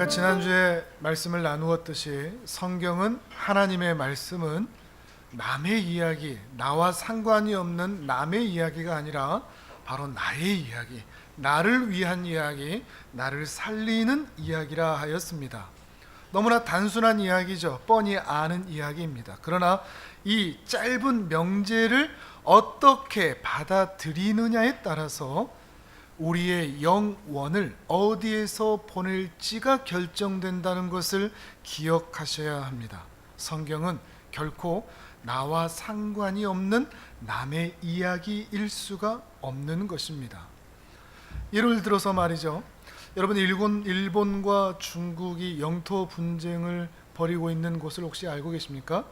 우리가 지난주에 말씀을 나누었듯이 성경은, 하나님의 말씀은 남의 이야기, 나와 상관이 없는 남의 이야기가 아니라 바로 나의 이야기, 나를 위한 이야기, 나를 살리는 이야기라 하였습니다. 너무나 단순한 이야기죠. 뻔히 아는 이야기입니다. 그러나 이 짧은 명제를 어떻게 받아들이느냐에 따라서 우리의 영원을 어디에서 보낼지가 결정된다는 것을 기억하셔야 합니다. 성경은 결코 나와 상관이 없는 남의 이야기일 수가 없는 것입니다. 예를 들어서 말이죠. 여러분, 일본과 중국이 영토 분쟁을 벌이고 있는 곳을 혹시 알고 계십니까?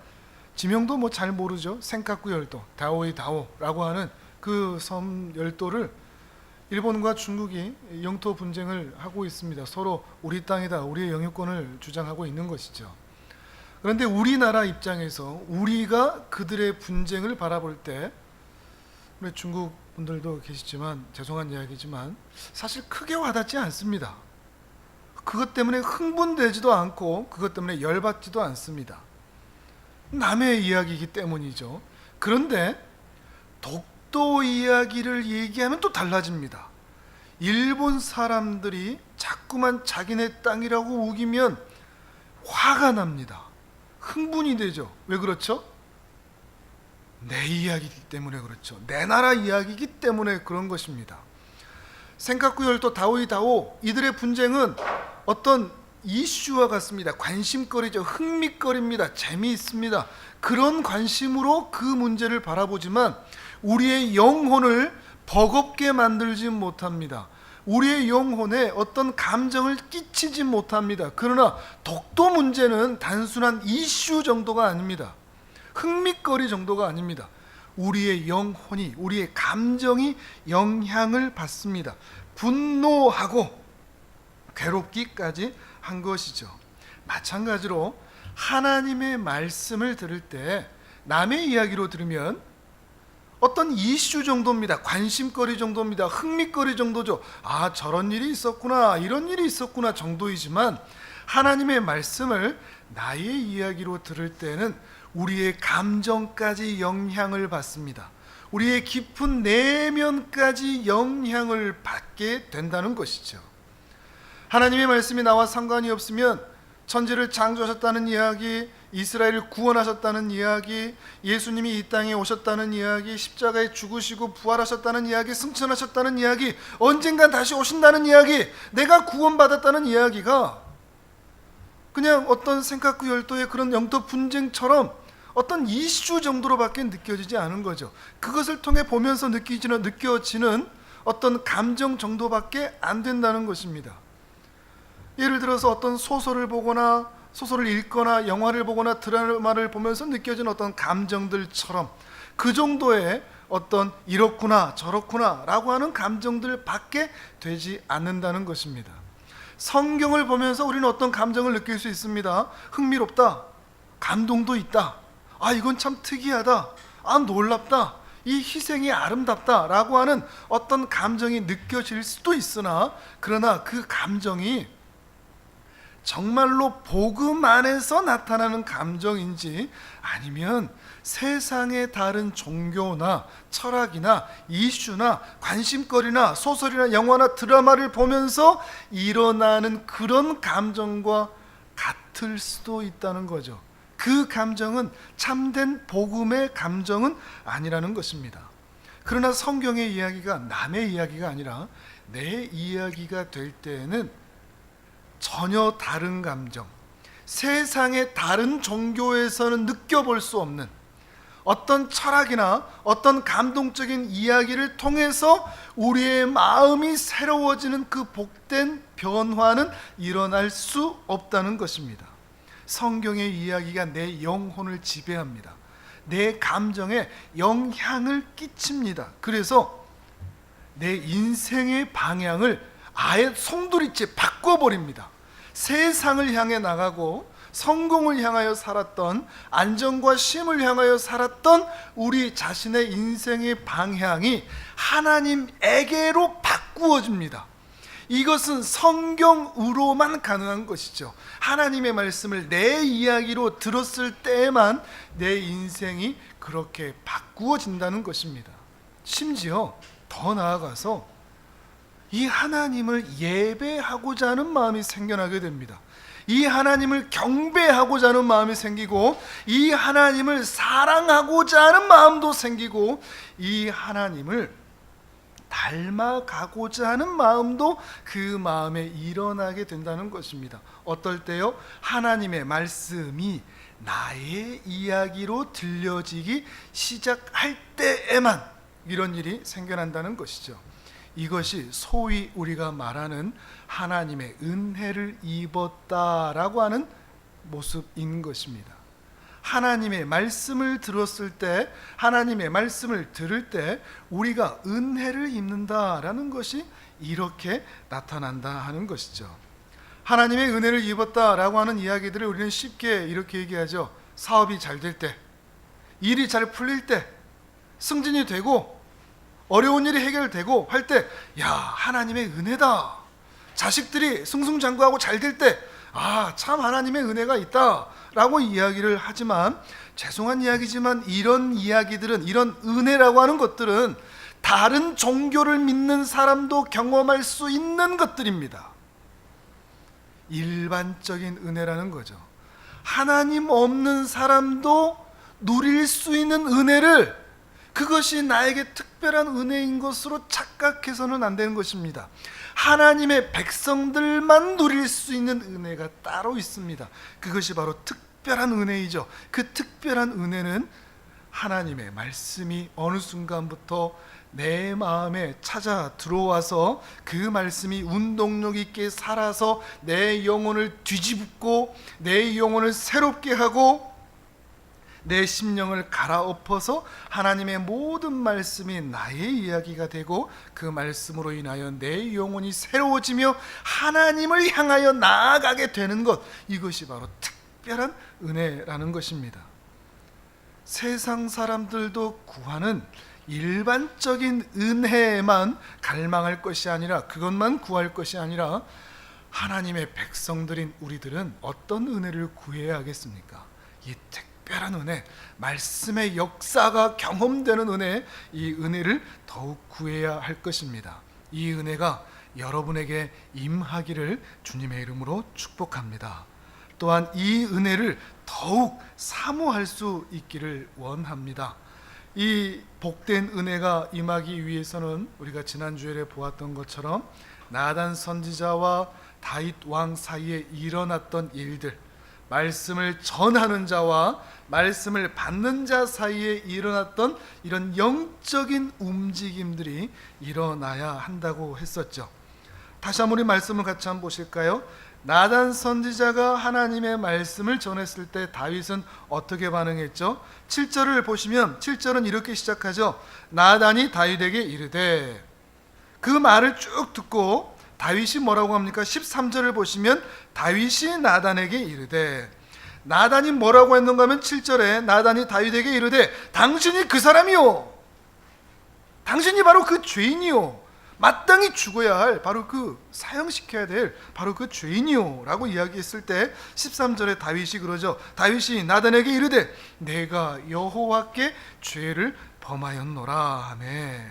지명도 잘 모르죠. 센카쿠 열도, 다오이 다오라고 하는 그 섬 열도를 일본과 중국이 영토 분쟁을 하고 있습니다. 서로 우리 땅이다, 우리의 영유권을 주장하고 있는 것이죠. 그런데 우리나라 입장에서 우리가 그들의 분쟁을 바라볼 때, 우리 중국 분들도 계시지만 죄송한 이야기지만 사실 크게 와닿지 않습니다. 그것 때문에 흥분되지도 않고 그것 때문에 열받지도 않습니다. 남의 이야기이기 때문이죠. 그런데 독도 이야기를 얘기하면 또 달라집니다. 일본 사람들이 자꾸만 자기네 땅이라고 우기면 화가 납니다. 흥분이 되죠. 왜 그렇죠? 내 이야기이기 때문에 그렇죠. 내 나라 이야기이기 때문에 그런 것입니다. 센카쿠 열도, 다오이 다오, 이들의 분쟁은 어떤 이슈와 같습니다. 관심거리죠. 흥미거리입니다. 재미있습니다. 그런 관심으로 그 문제를 바라보지만 우리의 영혼을 버겁게 만들지 못합니다. 우리의 영혼에 어떤 감정을 끼치지 못합니다. 그러나 독도 문제는 단순한 이슈 정도가 아닙니다. 흥미거리 정도가 아닙니다. 우리의 영혼이, 우리의 감정이 영향을 받습니다. 분노하고 괴롭기까지 한 것이죠. 마찬가지로 하나님의 말씀을 들을 때 남의 이야기로 들으면 어떤 이슈 정도입니다. 관심거리 정도입니다. 흥미거리 정도죠. 아, 저런 일이 있었구나, 이런 일이 있었구나 정도이지만 하나님의 말씀을 나의 이야기로 들을 때는 우리의 감정까지 영향을 받습니다. 우리의 깊은 내면까지 영향을 받게 된다는 것이죠. 하나님의 말씀이 나와 상관이 없으면 천지를 창조하셨다는 이야기, 이스라엘을 구원하셨다는 이야기, 예수님이 이 땅에 오셨다는 이야기, 십자가에 죽으시고 부활하셨다는 이야기, 승천하셨다는 이야기, 언젠간 다시 오신다는 이야기, 내가 구원받았다는 이야기가 그냥 어떤 센카쿠 열도의 그런 영토 분쟁처럼 어떤 이슈 정도로밖에 느껴지지 않은 거죠. 그것을 통해 보면서 느껴지는 어떤 감정 정도밖에 안 된다는 것입니다. 예를 들어서 어떤 소설을 보거나 소설을 읽거나 영화를 보거나 드라마를 보면서 느껴지는 어떤 감정들처럼 그 정도의 어떤 이렇구나 저렇구나 라고 하는 감정들밖에 되지 않는다는 것입니다. 성경을 보면서 우리는 어떤 감정을 느낄 수 있습니다. 흥미롭다, 감동도 있다, 아 이건 참 특이하다, 아 놀랍다, 이 희생이 아름답다 라고 하는 어떤 감정이 느껴질 수도 있으나, 그러나 그 감정이 정말로 복음 안에서 나타나는 감정인지 아니면 세상의 다른 종교나 철학이나 이슈나 관심거리나 소설이나 영화나 드라마를 보면서 일어나는 그런 감정과 같을 수도 있다는 거죠. 그 감정은 참된 복음의 감정은 아니라는 것입니다. 그러나 성경의 이야기가 남의 이야기가 아니라 내 이야기가 될 때에는 전혀 다른 감정, 세상의 다른 종교에서는 느껴볼 수 없는 어떤 철학이나 어떤 감동적인 이야기를 통해서 우리의 마음이 새로워지는 그 복된 변화는 일어날 수 없다는 것입니다. 성경의 이야기가 내 영혼을 지배합니다. 내 감정에 영향을 끼칩니다. 그래서 내 인생의 방향을 아예 송두리째 바꿔버립니다. 세상을 향해 나가고 성공을 향하여 살았던, 안정과 쉼을 향하여 살았던 우리 자신의 인생의 방향이 하나님에게로 바꾸어집니다. 이것은 성경으로만 가능한 것이죠. 하나님의 말씀을 내 이야기로 들었을 때에만 내 인생이 그렇게 바꾸어진다는 것입니다. 심지어 더 나아가서 이 하나님을 예배하고자 하는 마음이 생겨나게 됩니다. 이 하나님을 경배하고자 하는 마음이 생기고, 이 하나님을 사랑하고자 하는 마음도 생기고, 이 하나님을 닮아가고자 하는 마음도 그 마음에 일어나게 된다는 것입니다. 어떨 때요? 하나님의 말씀이 나의 이야기로 들려지기 시작할 때에만 이런 일이 생겨난다는 것이죠. 이것이 소위 우리가 말하는 하나님의 은혜를 입었다라고 하는 모습인 것입니다. 하나님의 말씀을 들었을 때, 하나님의 말씀을 들을 때 우리가 은혜를 입는다라는 것이 이렇게 나타난다 하는 것이죠. 하나님의 은혜를 입었다라고 하는 이야기들을 우리는 쉽게 이렇게 얘기하죠. 사업이 잘 될 때, 일이 잘 풀릴 때, 승진이 되고 어려운 일이 해결되고 할 때, 야, 하나님의 은혜다. 자식들이 승승장구하고 잘 될 때, 아, 참 하나님의 은혜가 있다 라고 이야기를 하지만, 죄송한 이야기지만 이런 이야기들은, 이런 은혜라고 하는 것들은 다른 종교를 믿는 사람도 경험할 수 있는 것들입니다. 일반적인 은혜라는 거죠. 하나님 없는 사람도 누릴 수 있는 은혜를, 그것이 나에게 특별한 은혜인 것으로 착각해서는 안 되는 것입니다. 하나님의 백성들만 누릴 수 있는 은혜가 따로 있습니다. 그것이 바로 특별한 은혜이죠. 그 특별한 은혜는 하나님의 말씀이 어느 순간부터 내 마음에 찾아 들어와서 그 말씀이 운동력 있게 살아서 내 영혼을 뒤집고 내 영혼을 새롭게 하고 내 심령을 갈아엎어서 하나님의 모든 말씀이 나의 이야기가 되고, 그 말씀으로 인하여 내 영혼이 새로워지며 하나님을 향하여 나아가게 되는 것, 이것이 바로 특별한 은혜라는 것입니다. 세상 사람들도 구하는 일반적인 은혜에만 갈망할 것이 아니라, 그것만 구할 것이 아니라, 하나님의 백성들인 우리들은 어떤 은혜를 구해야 하겠습니까? 이 특별한 은혜, 말씀의 역사가 경험되는 은혜, 이 은혜를 더욱 구해야 할 것입니다. 이 은혜가 여러분에게 임하기를 주님의 이름으로 축복합니다. 또한 이 은혜를 더욱 사모할 수 있기를 원합니다. 이 복된 은혜가 임하기 위해서는 우리가 지난 주일에 보았던 것처럼 나단 선지자와 다윗 왕 사이에 일어났던 일들, 말씀을 전하는 자와 말씀을 받는 자 사이에 일어났던 이런 영적인 움직임들이 일어나야 한다고 했었죠. 다시 한번 우리 말씀을 같이 한번 보실까요? 나단 선지자가 하나님의 말씀을 전했을 때 다윗은 어떻게 반응했죠? 7절을 보시면 7절은 이렇게 시작하죠. 나단이 다윗에게 이르되, 그 말을 쭉 듣고 다윗이 뭐라고 합니까? 13절을 보시면 다윗이 나단에게 이르되, 나단이 뭐라고 했는가 하면 7절에 나단이 다윗에게 이르되, 당신이 그 사람이요, 당신이 바로 그 죄인이요, 마땅히 죽어야 할, 바로 그 사형시켜야 될 바로 그 죄인이요 라고 이야기했을 때 13절에 다윗이 그러죠. 다윗이 나단에게 이르되, 내가 여호와께 죄를 범하였노라 하매.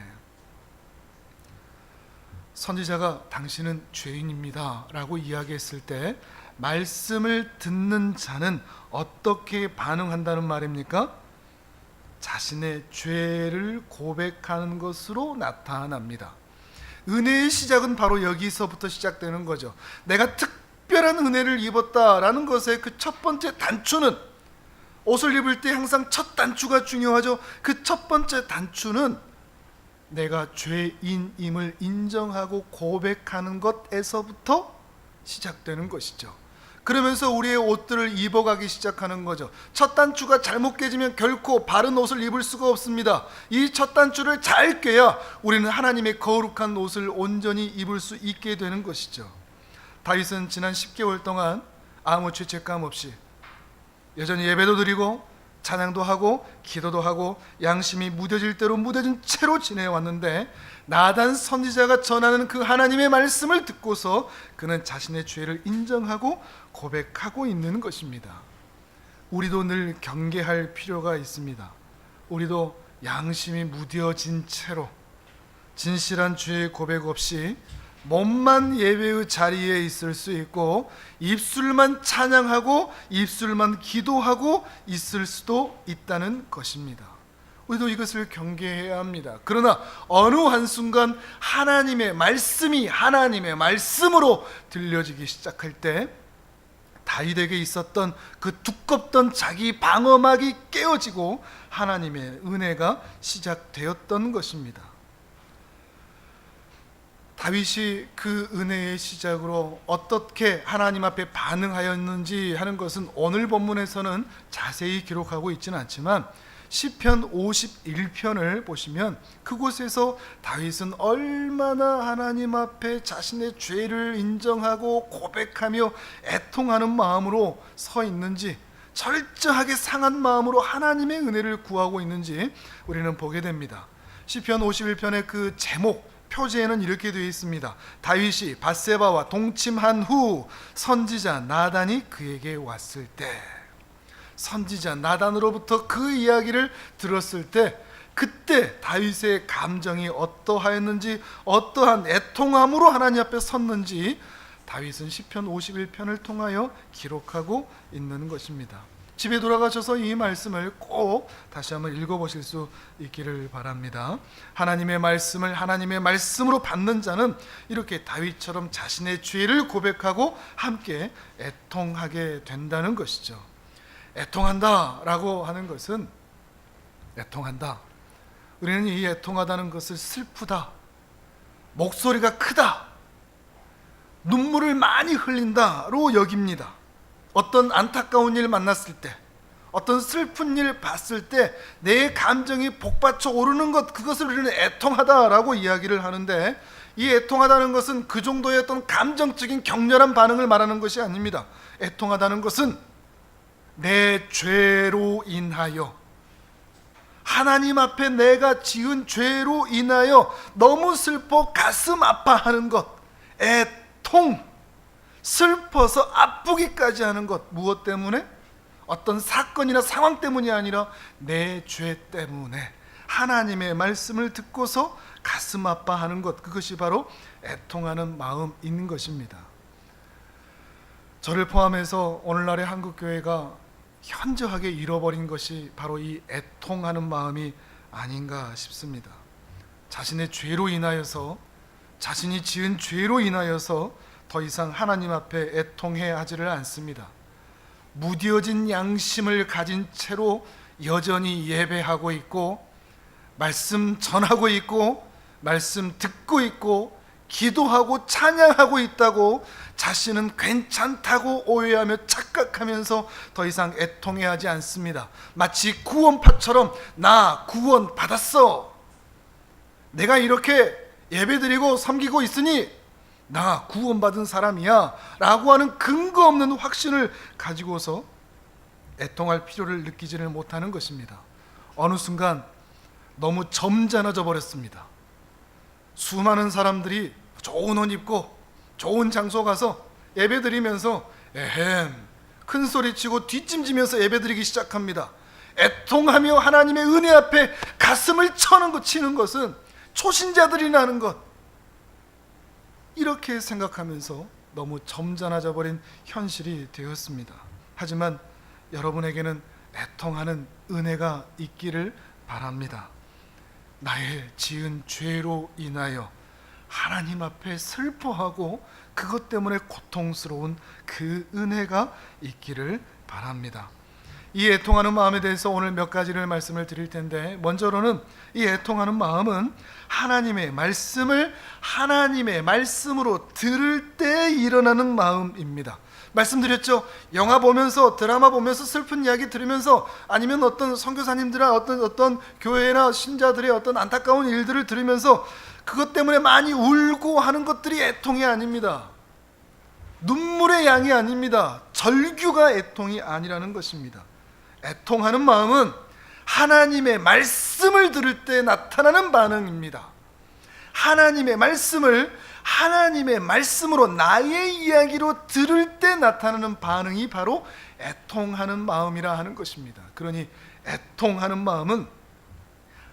선지자가 당신은 죄인입니다 라고 이야기했을 때 말씀을 듣는 자는 어떻게 반응한다는 말입니까? 자신의 죄를 고백하는 것으로 나타납니다. 은혜의 시작은 바로 여기서부터 시작되는 거죠. 내가 특별한 은혜를 입었다라는 것의 그 첫 번째 단추는, 옷을 입을 때 항상 첫 단추가 중요하죠. 그 첫 번째 단추는 내가 죄인임을 인정하고 고백하는 것에서부터 시작되는 것이죠. 그러면서 우리의 옷들을 입어가기 시작하는 거죠. 첫 단추가 잘못 깨지면 결코 바른 옷을 입을 수가 없습니다. 이 첫 단추를 잘 꿰야 우리는 하나님의 거룩한 옷을 온전히 입을 수 있게 되는 것이죠. 다윗은 지난 10개월 동안 아무 죄책감 없이 여전히 예배도 드리고 찬양도 하고 기도도 하고 양심이 무뎌질 대로 무뎌진 채로 지내왔는데, 나단 선지자가 전하는 그 하나님의 말씀을 듣고서 그는 자신의 죄를 인정하고 고백하고 있는 것입니다. 우리도 늘 경계할 필요가 있습니다. 우리도 양심이 무뎌진 채로 진실한 죄의 고백 없이 몸만 예배의 자리에 있을 수 있고 입술만 찬양하고 입술만 기도하고 있을 수도 있다는 것입니다. 우리도 이것을 경계해야 합니다. 그러나 어느 한순간 하나님의 말씀이 하나님의 말씀으로 들려지기 시작할 때 다윗에게 있었던 그 두껍던 자기 방어막이 깨어지고 하나님의 은혜가 시작되었던 것입니다. 다윗이 그 은혜의 시작으로 어떻게 하나님 앞에 반응하였는지 하는 것은 오늘 본문에서는 자세히 기록하고 있지는 않지만 시편 51편을 보시면 그곳에서 다윗은 얼마나 하나님 앞에 자신의 죄를 인정하고 고백하며 애통하는 마음으로 서 있는지, 철저하게 상한 마음으로 하나님의 은혜를 구하고 있는지 우리는 보게 됩니다. 시편 51편의 그 제목 표제에는 이렇게 되어 있습니다. 다윗이 밧세바와 동침한 후 선지자 나단이 그에게 왔을 때, 선지자 나단으로부터 그 이야기를 들었을 때 그때 다윗의 감정이 어떠하였는지, 어떠한 애통함으로 하나님 앞에 섰는지 다윗은 시편 51편을 통하여 기록하고 있는 것입니다. 집에 돌아가셔서 이 말씀을 꼭 다시 한번 읽어보실 수 있기를 바랍니다. 하나님의 말씀을 하나님의 말씀으로 받는 자는 이렇게 다윗처럼 자신의 죄를 고백하고 함께 애통하게 된다는 것이죠. 애통한다라고 하는 것은, 애통한다, 우리는 이 애통하다는 것을 슬프다, 목소리가 크다, 눈물을 많이 흘린다로 여깁니다. 어떤 안타까운 일 만났을 때, 어떤 슬픈 일 봤을 때 내 감정이 복받쳐 오르는 것, 그것을 우리는 애통하다라고 이야기를 하는데, 이 애통하다는 것은 그 정도의 어떤 감정적인 격렬한 반응을 말하는 것이 아닙니다. 애통하다는 것은 내 죄로 인하여, 하나님 앞에 내가 지은 죄로 인하여 너무 슬퍼 가슴 아파하는 것, 애통, 슬퍼서 아프기까지 하는 것. 무엇 때문에? 어떤 사건이나 상황 때문이 아니라 내 죄 때문에 하나님의 말씀을 듣고서 가슴 아파하는 것, 그것이 바로 애통하는 마음인 것입니다. 저를 포함해서 오늘날의 한국교회가 현저하게 잃어버린 것이 바로 이 애통하는 마음이 아닌가 싶습니다. 자신의 죄로 인하여서, 자신이 지은 죄로 인하여서 더 이상 하나님 앞에 애통해 하지를 않습니다. 무뎌진 양심을 가진 채로 여전히 예배하고 있고, 말씀 전하고 있고, 말씀 듣고 있고, 기도하고 찬양하고 있다고 자신은 괜찮다고 오해하며 착각하면서 더 이상 애통해 하지 않습니다. 마치 구원파처럼 나 구원 받았어, 내가 이렇게 예배드리고 섬기고 있으니 나 구원받은 사람이야 라고 하는 근거 없는 확신을 가지고서 애통할 필요를 느끼지를 못하는 것입니다. 어느 순간 너무 점잖아져 버렸습니다. 수많은 사람들이 좋은 옷 입고 좋은 장소 가서 예배드리면서 에헴 큰 소리치고 뒷짐지면서 예배드리기 시작합니다. 애통하며 하나님의 은혜 앞에 가슴을 치는 것은 초신자들이나 하는 것, 이렇게 생각하면서 너무 점잖아져 버린 현실이 되었습니다. 하지만 여러분에게는 애통하는 은혜가 있기를 바랍니다. 나의 지은 죄로 인하여 하나님 앞에 슬퍼하고 그것 때문에 고통스러운 그 은혜가 있기를 바랍니다. 이 애통하는 마음에 대해서 오늘 몇 가지를 말씀을 드릴 텐데, 먼저로는 이 애통하는 마음은 하나님의 말씀을 하나님의 말씀으로 들을 때 일어나는 마음입니다. 말씀드렸죠. 영화 보면서, 드라마 보면서, 슬픈 이야기 들으면서, 아니면 어떤 선교사님들이나 어떤 교회나 신자들의 어떤 안타까운 일들을 들으면서 그것 때문에 많이 울고 하는 것들이 애통이 아닙니다. 눈물의 양이 아닙니다. 절규가 애통이 아니라는 것입니다. 애통하는 마음은 하나님의 말씀을 들을 때 나타나는 반응입니다. 하나님의 말씀을 하나님의 말씀으로 나의 이야기로 들을 때 나타나는 반응이 바로 애통하는 마음이라 하는 것입니다. 그러니 애통하는 마음은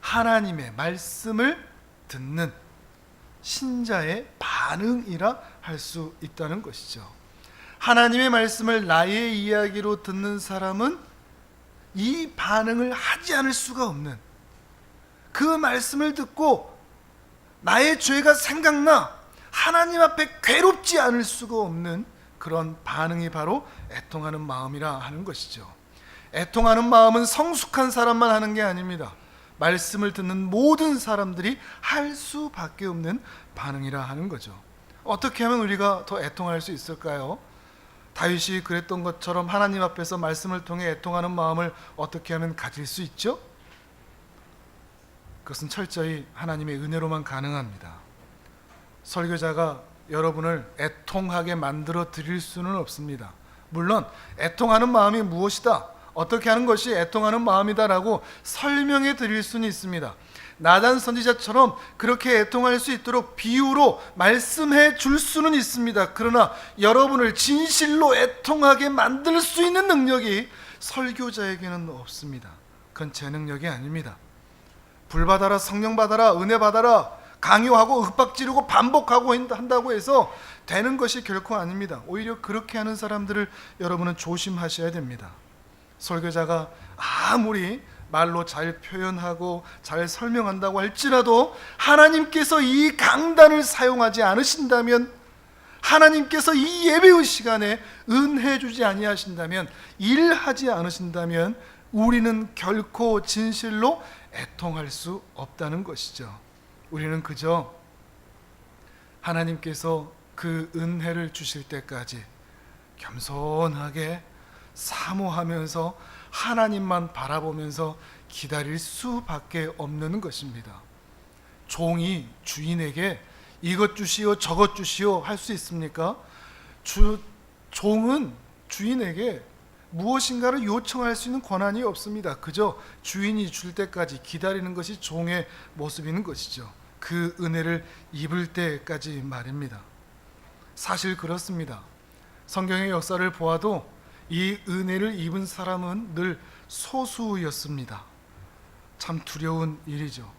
하나님의 말씀을 듣는 신자의 반응이라 할 수 있다는 것이죠. 하나님의 말씀을 나의 이야기로 듣는 사람은 이 반응을 하지 않을 수가 없는, 그 말씀을 듣고 나의 죄가 생각나 하나님 앞에 괴롭지 않을 수가 없는 그런 반응이 바로 애통하는 마음이라 하는 것이죠. 애통하는 마음은 성숙한 사람만 하는 게 아닙니다. 말씀을 듣는 모든 사람들이 할 수밖에 없는 반응이라 하는 거죠. 어떻게 하면 우리가 더 애통할 수 있을까요? 다윗이 그랬던 것처럼 하나님 앞에서 말씀을 통해 애통하는 마음을 어떻게 하면 가질 수 있죠? 그것은 철저히 하나님의 은혜로만 가능합니다. 설교자가 여러분을 애통하게 만들어 드릴 수는 없습니다. 물론 애통하는 마음이 무엇이다, 어떻게 하는 것이 애통하는 마음이다라고 설명해 드릴 수는 있습니다. 나단 선지자처럼 그렇게 애통할 수 있도록 비유로 말씀해 줄 수는 있습니다. 그러나 여러분을 진실로 애통하게 만들 수 있는 능력이 설교자에게는 없습니다. 그건 제 능력이 아닙니다. 불 받아라, 성령 받아라, 은혜 받아라, 강요하고 윽박지르고 반복하고 한다고 해서 되는 것이 결코 아닙니다. 오히려 그렇게 하는 사람들을 여러분은 조심하셔야 됩니다. 설교자가 아무리 말로 잘 표현하고 잘 설명한다고 할지라도 하나님께서 이 강단을 사용하지 않으신다면, 하나님께서 이 예배의 시간에 은혜 주지 아니하신다면, 일하지 않으신다면 우리는 결코 진실로 애통할 수 없다는 것이죠. 우리는 그저 하나님께서 그 은혜를 주실 때까지 겸손하게 사모하면서 하나님만 바라보면서 기다릴 수밖에 없는 것입니다. 종이 주인에게 이것 주시오 저것 주시오 할 수 있습니까? 종은 주인에게 무엇인가를 요청할 수 있는 권한이 없습니다. 그저 주인이 줄 때까지 기다리는 것이 종의 모습인 것이죠. 그 은혜를 입을 때까지 말입니다. 사실 그렇습니다. 성경의 역사를 보아도 이 은혜를 입은 사람은 늘 소수였습니다. 참 두려운 일이죠.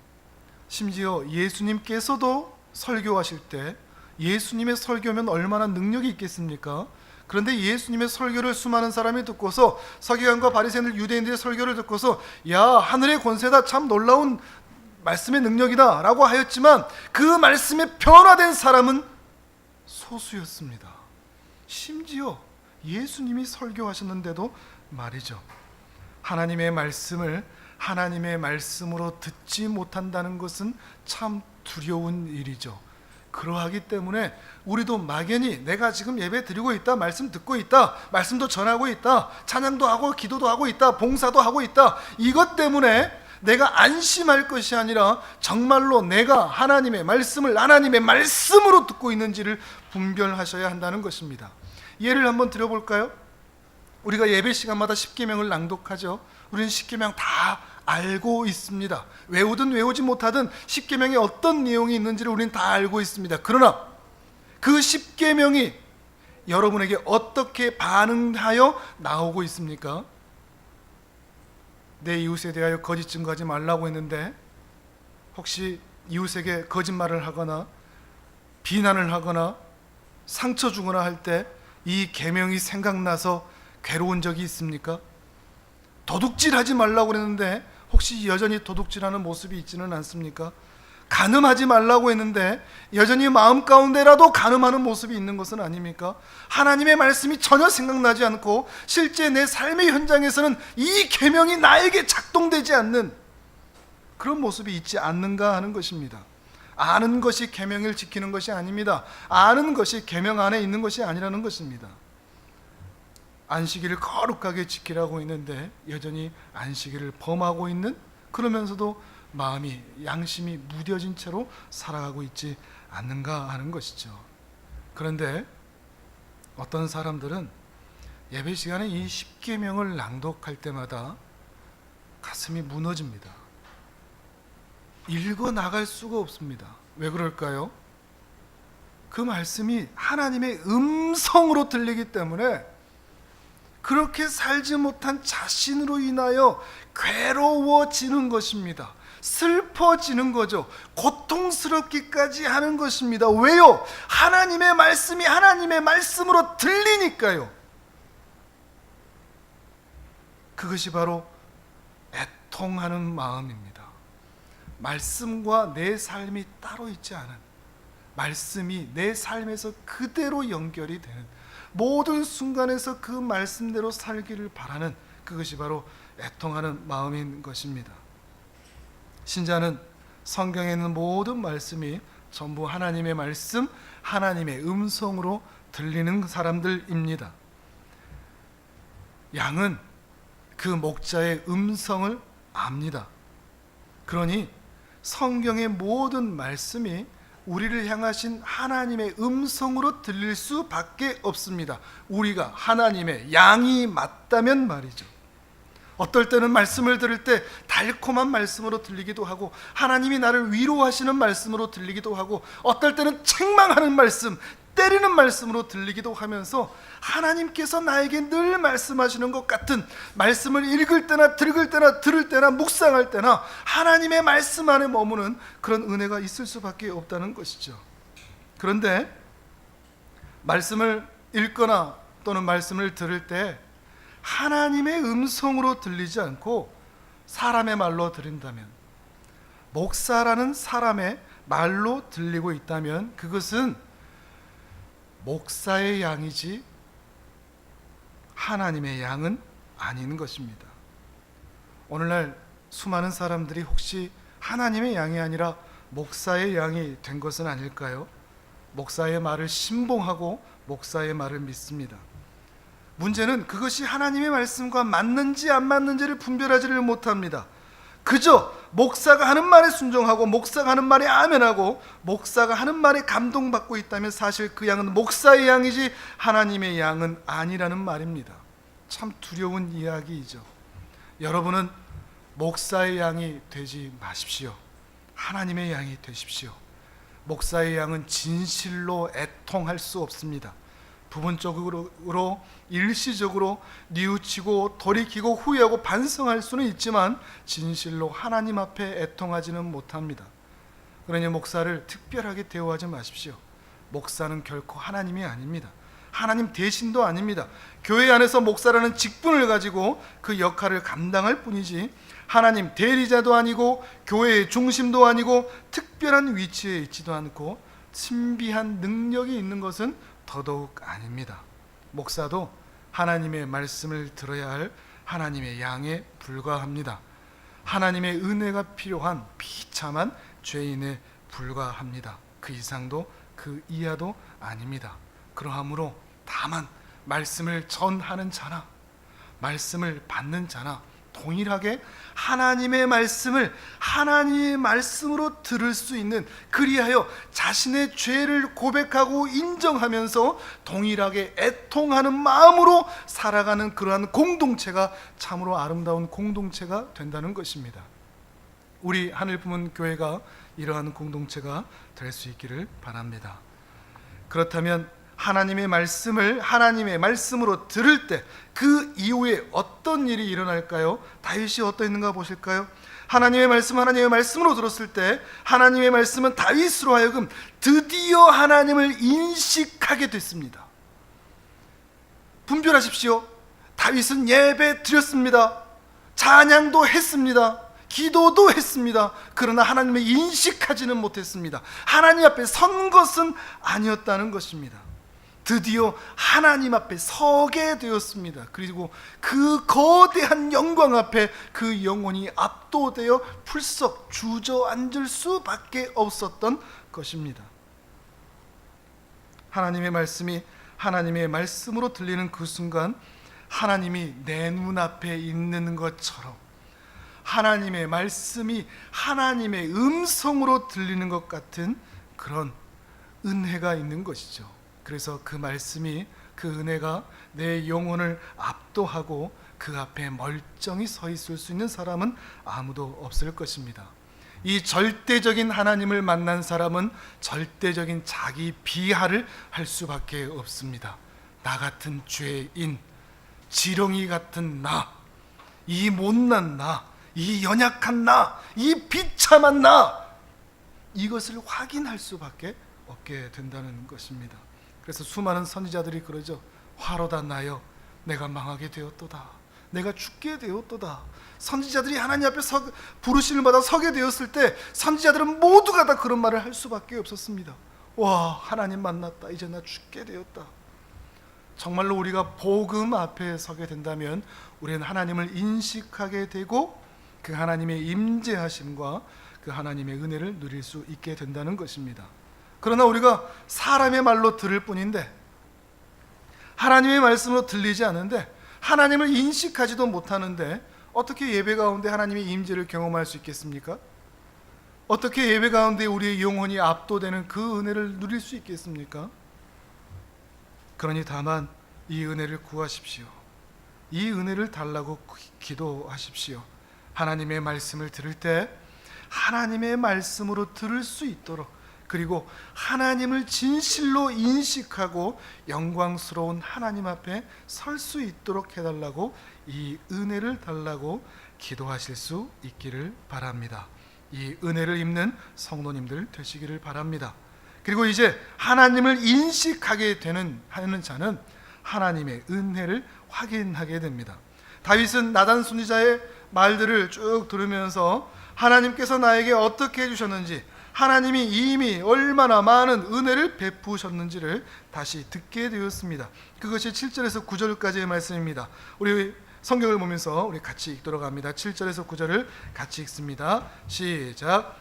심지어 예수님께서도 설교하실 때, 예수님의 설교면 얼마나 능력이 있겠습니까? 그런데 예수님의 설교를 수많은 사람이 듣고서, 서기관과 바리새인들 유대인들의 설교를 듣고서 야, 하늘의 권세다, 참 놀라운 말씀의 능력이다 라고 하였지만 그 말씀에 변화된 사람은 소수였습니다. 심지어 예수님이 설교하셨는데도 말이죠. 하나님의 말씀을 하나님의 말씀으로 듣지 못한다는 것은 참 두려운 일이죠. 그러하기 때문에 우리도 막연히 내가 지금 예배 드리고 있다, 말씀 듣고 있다, 말씀도 전하고 있다, 찬양도 하고 기도도 하고 있다, 봉사도 하고 있다, 이것 때문에 내가 안심할 것이 아니라 정말로 내가 하나님의 말씀을 하나님의 말씀으로 듣고 있는지를 분별하셔야 한다는 것입니다. 예를 한번 들어볼까요? 우리가 예배 시간마다 십계명을 낭독하죠. 우리는 십계명 다 알고 있습니다. 외우든 외우지 못하든 십계명에 어떤 내용이 있는지를 우리는 다 알고 있습니다. 그러나 그 십계명이 여러분에게 어떻게 반응하여 나오고 있습니까? 내 이웃에 대하여 거짓 증거하지 말라고 했는데 혹시 이웃에게 거짓말을 하거나 비난을 하거나 상처 주거나 할 때 이 계명이 생각나서 괴로운 적이 있습니까? 도둑질하지 말라고 그랬는데 혹시 여전히 도둑질하는 모습이 있지는 않습니까? 간음하지 말라고 했는데 여전히 마음 가운데라도 간음하는 모습이 있는 것은 아닙니까? 하나님의 말씀이 전혀 생각나지 않고 실제 내 삶의 현장에서는 이 계명이 나에게 작동되지 않는 그런 모습이 있지 않는가 하는 것입니다. 아는 것이 계명을 지키는 것이 아닙니다. 아는 것이 계명 안에 있는 것이 아니라는 것입니다. 안식일을 거룩하게 지키라고 했는데 여전히 안식일을 범하고 있는, 그러면서도 마음이, 양심이 무뎌진 채로 살아가고 있지 않는가 하는 것이죠. 그런데 어떤 사람들은 예배 시간에 이 십계명을 낭독할 때마다 가슴이 무너집니다. 읽어 나갈 수가 없습니다. 왜 그럴까요? 그 말씀이 하나님의 음성으로 들리기 때문에 그렇게 살지 못한 자신으로 인하여 괴로워지는 것입니다. 슬퍼지는 거죠. 고통스럽기까지 하는 것입니다. 왜요? 하나님의 말씀이 하나님의 말씀으로 들리니까요. 그것이 바로 애통하는 마음입니다. 말씀과 내 삶이 따로 있지 않은, 말씀이 내 삶에서 그대로 연결이 되는, 모든 순간에서 그 말씀대로 살기를 바라는, 그것이 바로 애통하는 마음인 것입니다. 신자는 성경에 있는 모든 말씀이 전부 하나님의 말씀, 하나님의 음성으로 들리는 사람들입니다. 양은 그 목자의 음성을 압니다. 그러니 성경의 모든 말씀이 우리를 향하신 하나님의 음성으로 들릴 수밖에 없습니다. 우리가 하나님의 양이 맞다면 말이죠. 어떨 때는 말씀을 들을 때 달콤한 말씀으로 들리기도 하고, 하나님이 나를 위로하시는 말씀으로 들리기도 하고, 어떨 때는 책망하는 말씀, 때리는 말씀으로 들리기도 하면서 하나님께서 나에게 늘 말씀하시는 것 같은, 말씀을 읽을 때나 들을 때나 묵상할 때나 하나님의 말씀 안에 머무는 그런 은혜가 있을 수밖에 없다는 것이죠. 그런데 말씀을 읽거나 또는 말씀을 들을 때 하나님의 음성으로 들리지 않고 사람의 말로 들린다면, 목사라는 사람의 말로 들리고 있다면 그것은 목사의 양이지 하나님의 양은 아닌 것입니다. 오늘날 수많은 사람들이 혹시 하나님의 양이 아니라 목사의 양이 된 것은 아닐까요? 목사의 말을 신봉하고 목사의 말을 믿습니다. 문제는 그것이 하나님의 말씀과 맞는지 안 맞는지를 분별하지를 못합니다. 그저 목사가 하는 말에 순종하고 목사가 하는 말에 아멘하고 목사가 하는 말에 감동받고 있다면 사실 그 양은 목사의 양이지 하나님의 양은 아니라는 말입니다. 참 두려운 이야기이죠. 여러분은 목사의 양이 되지 마십시오. 하나님의 양이 되십시오. 목사의 양은 진실로 애통할 수 없습니다. 부분적으로 일시적으로 뉘우치고 돌이키고 후회하고 반성할 수는 있지만 진실로 하나님 앞에 애통하지는 못합니다. 그러니 목사를 특별하게 대우하지 마십시오. 목사는 결코 하나님이 아닙니다. 하나님 대신도 아닙니다. 교회 안에서 목사라는 직분을 가지고 그 역할을 감당할 뿐이지 하나님 대리자도 아니고 교회의 중심도 아니고 특별한 위치에 있지도 않고 신비한 능력이 있는 것은 더더욱 아닙니다. 목사도 하나님의 말씀을 들어야 할 하나님의 양에 불과합니다. 하나님의 은혜가 필요한 비참한 죄인에 불과합니다. 그 이상도 그 이하도 아닙니다. 그러하므로 다만 말씀을 전하는 자나 말씀을 받는 자나 동일하게 하나님의 말씀을 하나님의 말씀으로 들을 수 있는, 그리하여 자신의 죄를 고백하고 인정하면서 동일하게 애통하는 마음으로 살아가는 그러한 공동체가 참으로 아름다운 공동체가 된다는 것입니다. 우리 하늘부문 교회가 이러한 공동체가 될 수 있기를 바랍니다. 그렇다면 하나님의 말씀을 하나님의 말씀으로 들을 때 그 이후에 어떤 일이 일어날까요? 다윗이 어떠했는가 보실까요? 하나님의 말씀으로 들었을 때 하나님의 말씀은 다윗으로 하여금 드디어 하나님을 인식하게 됐습니다. 분별하십시오. 다윗은 예배 드렸습니다. 찬양도 했습니다. 기도도 했습니다. 그러나 하나님을 인식하지는 못했습니다. 하나님 앞에 선 것은 아니었다는 것입니다. 드디어 하나님 앞에 서게 되었습니다. 그리고 그 거대한 영광 앞에 그 영혼이 압도되어 풀썩 주저앉을 수밖에 없었던 것입니다. 하나님의 말씀이 하나님의 말씀으로 들리는 그 순간 하나님이 내 눈앞에 있는 것처럼 하나님의 말씀이 하나님의 음성으로 들리는 것 같은 그런 은혜가 있는 것이죠. 그래서 그 말씀이, 그 은혜가 내 영혼을 압도하고 그 앞에 멀쩡히 서 있을 수 있는 사람은 아무도 없을 것입니다. 이 절대적인 하나님을 만난 사람은 절대적인 자기 비하를 할 수밖에 없습니다. 나 같은 죄인, 지렁이 같은 나, 이 못난 나, 이 연약한 나, 이 비참한 나, 이것을 확인할 수밖에 없게 된다는 것입니다. 그래서 수많은 선지자들이 그러죠. 화로다 나여 내가 망하게 되었도다, 내가 죽게 되었도다. 선지자들이 하나님 앞에 부르심을 받아 서게 되었을 때 선지자들은 모두가 다 그런 말을 할 수밖에 없었습니다. 와, 하나님 만났다, 이제 나 죽게 되었다. 정말로 우리가 복음 앞에 서게 된다면 우리는 하나님을 인식하게 되고 그 하나님의 임재하심과 그 하나님의 은혜를 누릴 수 있게 된다는 것입니다. 그러나 우리가 사람의 말로 들을 뿐인데, 하나님의 말씀으로 들리지 않는데, 하나님을 인식하지도 못하는데 어떻게 예배 가운데 하나님의 임재를 경험할 수 있겠습니까? 어떻게 예배 가운데 우리의 영혼이 압도되는 그 은혜를 누릴 수 있겠습니까? 그러니 다만 이 은혜를 구하십시오. 이 은혜를 달라고 기도하십시오. 하나님의 말씀을 들을 때 하나님의 말씀으로 들을 수 있도록, 그리고 하나님을 진실로 인식하고 영광스러운 하나님 앞에 설 수 있도록 해달라고, 이 은혜를 달라고 기도하실 수 있기를 바랍니다. 이 은혜를 입는 성도님들 되시기를 바랍니다. 그리고 이제 하나님을 인식하게 하는 자는 하나님의 은혜를 확인하게 됩니다. 다윗은 나단 선지자의 말들을 쭉 들으면서 하나님께서 나에게 어떻게 해주셨는지, 하나님이 이미 얼마나 많은 은혜를 베푸셨는지를 다시 듣게 되었습니다. 그것이 7절에서 9절까지의 말씀입니다. 우리 성경을 보면서 우리 같이 읽도록 합니다. 7절에서 9절을 같이 읽습니다. 시작.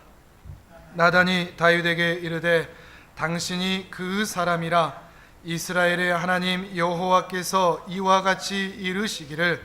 나단이 다윗에게 이르되 당신이 그 사람이라. 이스라엘의 하나님 여호와께서 이와 같이 이르시기를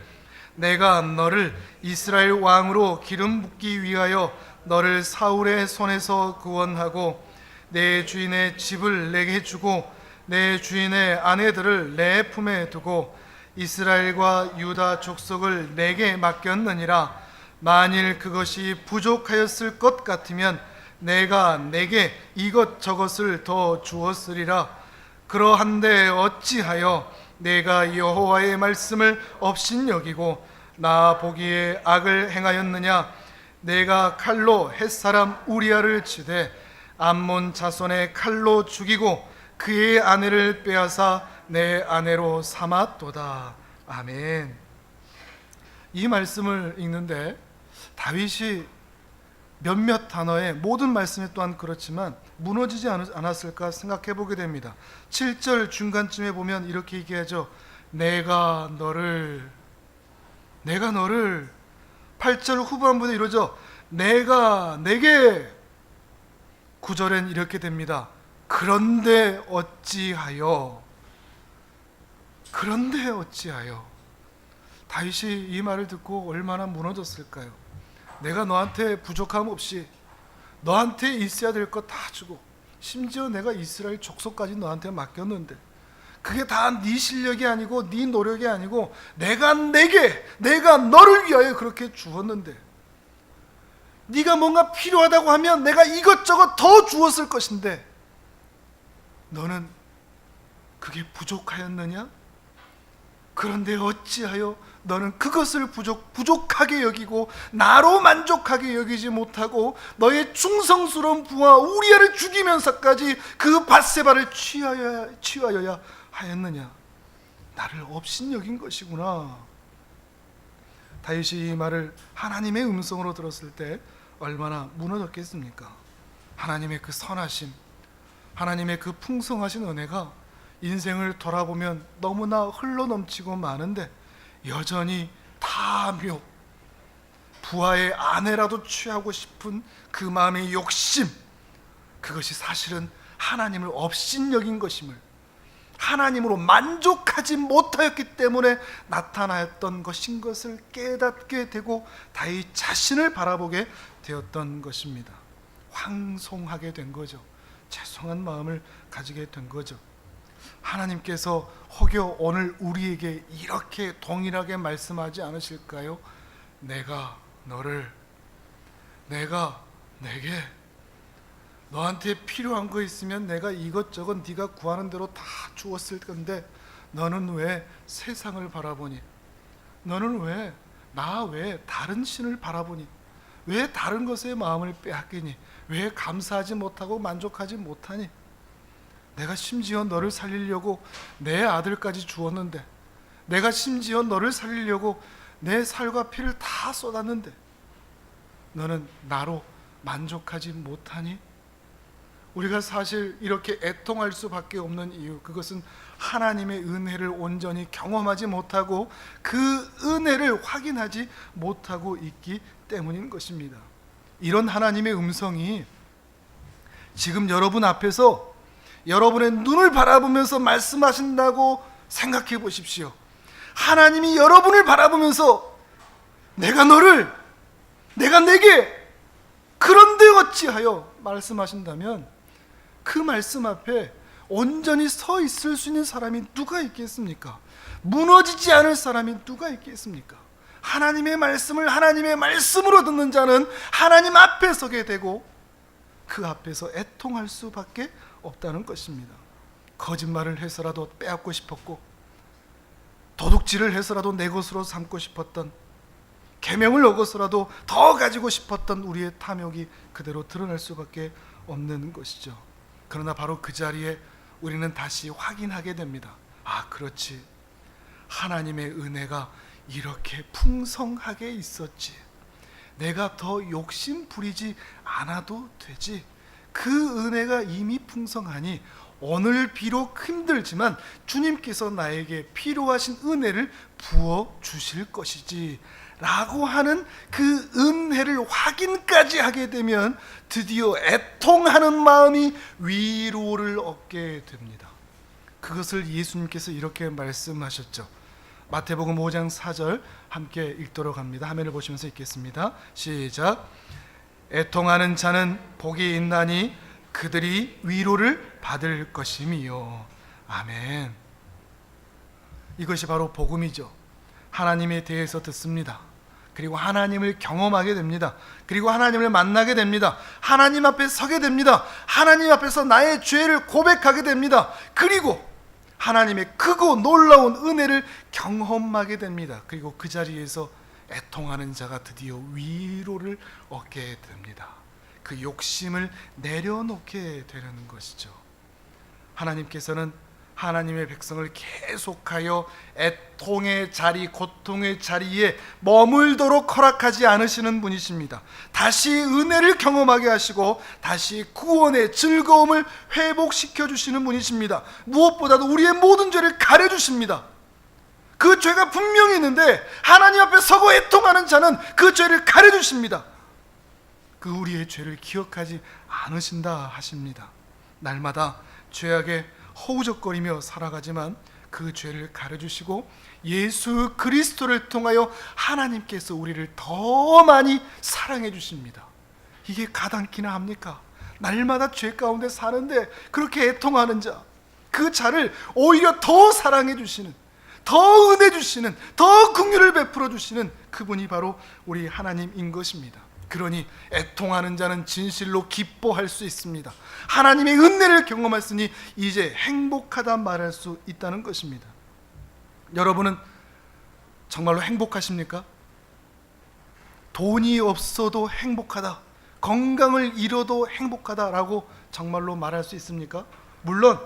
내가 너를 이스라엘 왕으로 기름 붓기 위하여 너를 사울의 손에서 구원하고 내 주인의 집을 내게 주고 내 주인의 아내들을 내 품에 두고 이스라엘과 유다 족속을 내게 맡겼느니라. 만일 그것이 부족하였을 것 같으면 내가 내게 이것저것을 더 주었으리라. 그러한데 어찌하여 내가 여호와의 말씀을 업신여기고 나 보기에 악을 행하였느냐. 내가 칼로 햇사람 우리아를 치되 암몬 자손의 칼로 죽이고 그의 아내를 빼앗아 내 아내로 삼았도다. 아멘. 이 말씀을 읽는데 다윗이 몇몇 단어에, 모든 말씀에 또한 그렇지만 무너지지 않았을까 생각해 보게 됩니다. 7절 중간쯤에 보면 이렇게 얘기하죠. 내가 너를 8절 후반부에 이러죠. 내가 내게. 9절엔 이렇게 됩니다. 그런데 어찌하여. 다윗이 이 말을 듣고 얼마나 무너졌을까요? 내가 너한테 부족함 없이 너한테 있어야 될 것 다 주고, 심지어 내가 이스라엘 족속까지 너한테 맡겼는데 그게 다 네 실력이 아니고 네 노력이 아니고 내가 너를 위하여 그렇게 주었는데, 네가 뭔가 필요하다고 하면 내가 이것저것 더 주었을 것인데 너는 그게 부족하였느냐? 그런데 어찌하여 너는 그것을 부족하게 여기고 나로 만족하게 여기지 못하고 너의 충성스러운 부하 우리아를 죽이면서까지 그 밧세바를 취하여야 하였느냐? 나를 업신여긴 것이구나. 다윗이 이 말을 하나님의 음성으로 들었을 때 얼마나 무너졌겠습니까? 하나님의 그 선하심, 하나님의 그 풍성하신 은혜가 인생을 돌아보면 너무나 흘러넘치고 많은데 여전히 탐욕, 부하의 아내라도 취하고 싶은 그 마음의 욕심, 그것이 사실은 하나님을 업신여긴 것임을, 하나님으로 만족하지 못하였기 때문에 나타나였던 것인 것을 깨닫게 되고 다윗 자신을 바라보게 되었던 것입니다. 황송하게 된 거죠. 죄송한 마음을 가지게 된 거죠. 하나님께서 혹여 오늘 우리에게 이렇게 동일하게 말씀하지 않으실까요? 내가 내게 너한테 필요한 거 있으면 내가 이것저것 네가 구하는 대로 다 주었을 건데 너는 왜 세상을 바라보니? 너는 왜 다른 신을 바라보니? 왜 다른 것에 마음을 빼앗기니? 왜 감사하지 못하고 만족하지 못하니? 내가 심지어 너를 살리려고 내 아들까지 주었는데, 내가 심지어 너를 살리려고 내 살과 피를 다 쏟았는데 너는 나로 만족하지 못하니? 우리가 사실 이렇게 애통할 수밖에 없는 이유, 그것은 하나님의 은혜를 온전히 경험하지 못하고 그 은혜를 확인하지 못하고 있기 때문인 것입니다. 이런 하나님의 음성이 지금 여러분 앞에서 여러분의 눈을 바라보면서 말씀하신다고 생각해 보십시오. 하나님이 여러분을 바라보면서 내가 내게 그런데 어찌하여 말씀하신다면 그 말씀 앞에 온전히 서 있을 수 있는 사람이 누가 있겠습니까? 무너지지 않을 사람이 누가 있겠습니까? 하나님의 말씀을 하나님의 말씀으로 듣는 자는 하나님 앞에 서게 되고 그 앞에서 애통할 수밖에 없다는 것입니다. 거짓말을 해서라도 빼앗고 싶었고, 도둑질을 해서라도 내 것으로 삼고 싶었던, 계명을 어겨서라도 더 가지고 싶었던 우리의 탐욕이 그대로 드러날 수밖에 없는 것이죠. 그러나 바로 그 자리에 우리는 다시 확인하게 됩니다. 아, 그렇지, 하나님의 은혜가 이렇게 풍성하게 있었지. 내가 더 욕심 부리지 않아도 되지. 그 은혜가 이미 풍성하니 오늘 비록 힘들지만 주님께서 나에게 필요하신 은혜를 부어 주실 것이지 라고 하는 그 은혜를 확인까지 하게 되면 드디어 애통하는 마음이 위로를 얻게 됩니다. 그것을 예수님께서 이렇게 말씀하셨죠. 마태복음 5장 4절 함께 읽도록 합니다. 화면을 보시면서 읽겠습니다. 시작. 애통하는 자는 복이 있나니 그들이 위로를 받을 것임이요. 아멘. 이것이 바로 복음이죠. 하나님에 대해서 듣습니다. 그리고 하나님을 경험하게 됩니다. 그리고 하나님을 만나게 됩니다. 하나님 앞에 서게 됩니다. 하나님 앞에서 나의 죄를 고백하게 됩니다. 그리고 하나님의 크고 놀라운 은혜를 경험하게 됩니다. 그리고 그 자리에서 애통하는 자가 드디어 위로를 얻게 됩니다. 그 욕심을 내려놓게 되는 것이죠. 하나님께서는 하나님의 백성을 계속하여 애통의 자리, 고통의 자리에 머물도록 허락하지 않으시는 분이십니다. 다시 은혜를 경험하게 하시고 다시 구원의 즐거움을 회복시켜 주시는 분이십니다. 무엇보다도 우리의 모든 죄를 가려주십니다. 그 죄가 분명히 있는데 하나님 앞에 서고 애통하는 자는 그 죄를 가려주십니다. 그 우리의 죄를 기억하지 않으신다 하십니다. 날마다 죄악에 허우적거리며 살아가지만 그 죄를 가려주시고 예수 그리스도를 통하여 하나님께서 우리를 더 많이 사랑해 주십니다. 이게 가당키나 합니까? 날마다 죄 가운데 사는데 그렇게 애통하는 자, 그 자를 오히려 더 사랑해 주시는, 더 은혜 주시는, 더 긍휼을 베풀어 주시는 그분이 바로 우리 하나님인 것입니다. 그러니 애통하는 자는 진실로 기뻐할 수 있습니다. 하나님의 은혜를 경험했으니 이제 행복하다 말할 수 있다는 것입니다. 여러분은 정말로 행복하십니까? 돈이 없어도 행복하다, 건강을 잃어도 행복하다라고 정말로 말할 수 있습니까? 물론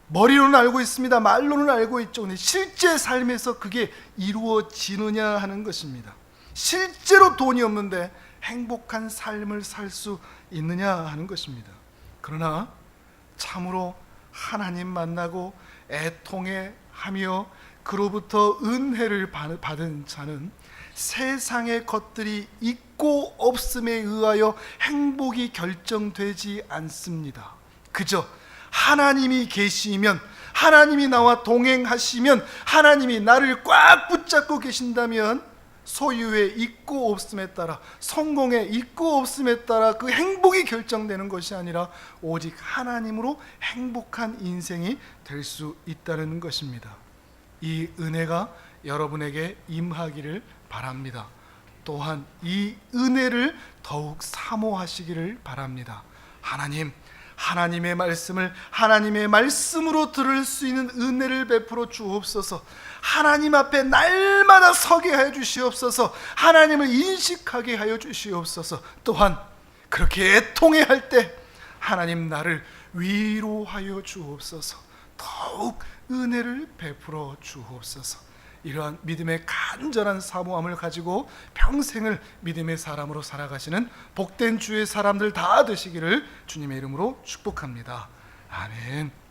머리로는 알고 있습니다. 말로는 알고 있죠. 근데 실제 삶에서 그게 이루어지느냐 하는 것입니다. 실제로 돈이 없는데 행복한 삶을 살 수 있느냐 하는 것입니다. 그러나 참으로 하나님 만나고 애통해하며 그로부터 은혜를 받은 자는 세상의 것들이 있고 없음에 의하여 행복이 결정되지 않습니다. 그저 하나님이 계시면, 하나님이 나와 동행하시면, 하나님이 나를 꽉 붙잡고 계신다면 소유에 있고 없음에 따라, 성공에 있고 없음에 따라 그 행복이 결정되는 것이 아니라 오직 하나님으로 행복한 인생이 될 수 있다는 것입니다. 이 은혜가 여러분에게 임하기를 바랍니다. 또한 이 은혜를 더욱 사모하시기를 바랍니다. 하나님의 말씀을 하나님의 말씀으로 들을 수 있는 은혜를 베풀어 주옵소서. 하나님 앞에 날마다 서게 하여 주시옵소서. 하나님을 인식하게 하여 주시옵소서. 또한 그렇게 애통해할 때 하나님 나를 위로하여 주옵소서. 더욱 은혜를 베풀어 주옵소서. 이러한 믿음의 간절한 사모함을 가지고 평생을 믿음의 사람으로 살아가시는 복된 주의 사람들 다 되시기를 주님의 이름으로 축복합니다. 아멘.